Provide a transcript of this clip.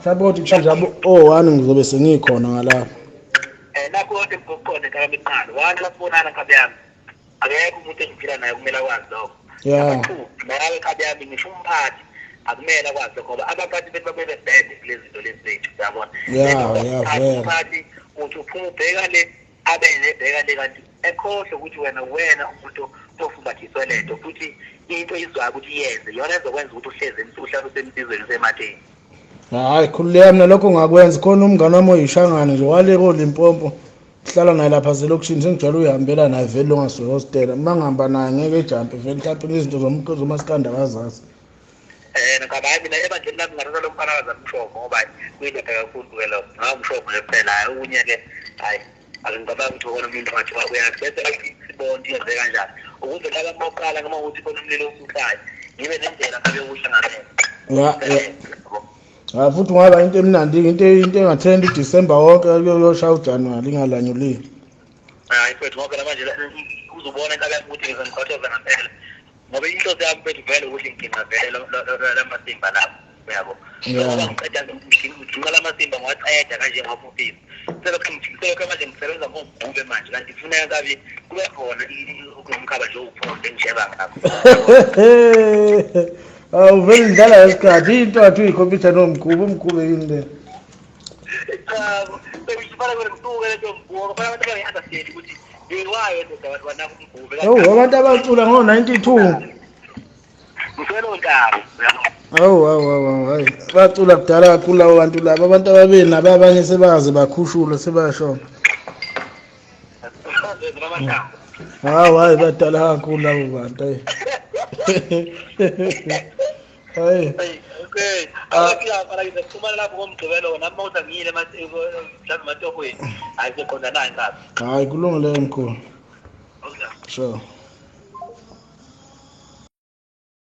Sabothi njalo o1 ngizobe sengikhona ngalapha. Lapho kodwa ngikukhona ekhaya eqala. Wani lapona nakabe yami. Akekho umuntu engiphila naye kumele akwazi lokho. Yeah. Nawe ekhaya yami ngisho umphathi akumele akwazi ngoba abaphathi bethu babebe bad kulezi zinto lezi zethu yabona. Yeah. Umphathi uthi uphuma ubheka le abele bheka le kanti ekhohle ukuthi wena umuntu ofumbathiswe lento futhi into izwa ukuthi yenze yona ezokwenza ukuthi uhleze uhlale usempizweni sematheni. Hayi khululeka mina lokho ngakwenza khona umngane wami oyishangane nje waleko Limpopo hlala naye lapha zelokishini sengijwayele uyihambela naye vele longaswe hostela mangihamba naye ngeke ejump vele mhlawumbe izinto zomaskanda akazazi. Nakabayi mina ebandleni lami ngathatha lo mfana wazamshomo ngoba kuyindoda kakhulu ke lo ngamshomo kuphela hayi unye ke hayi akungicabanga ukuthi ukona umuntu wathi wakuyazi bese sibonke yenze kanjani ukuze laba boqala noma ukuthi khona umlilo usuhlayo ngibe nendlela ngabe ukuhlangana. Futhi ngoba into emnandi into engathenda uDisemba wonke kuyoshaya uJanuary ingalanyulile. Hayi mfethu ngoba manje uzobona into ukuthi ngizongikhathaza ngempela ngoba inhloso yami mfethu vele ukuthi nginqina vele lamasimba lapho uyabo. Ngoba ngiqeda ngicinga lamasimba ngwaqeda kanje ngafufisa. Selokho manje ngisebenza ngobhube manje kanti kufuneka kabi kube khona ukumkhaba nje uphonde ngisheba ngakho. Vele ndala isikhathi into athi uyikhompyutha nomkhubu yini le. Bengifana ngisuke lento mbuko kufanele abantu bangi-understand ukuthi ngiwayo ndoda wanaka umgube. Abantu abacula ngo92. Ngifelo ntaba. Hayi bacula kudala kakhulu labo bantu laba abantu ababili nabanye sebaze bakhushula sebashona. Hayi badala kakhulu labo bantu. Hayi. Okay. Akufika phela ngizofumana lapho komgcibelo nami mawuthi ngiyile mhlawumbe matokweni. Hayi sekhona nani kabi. Hayi kulungile mkhulu. Okay. Sure.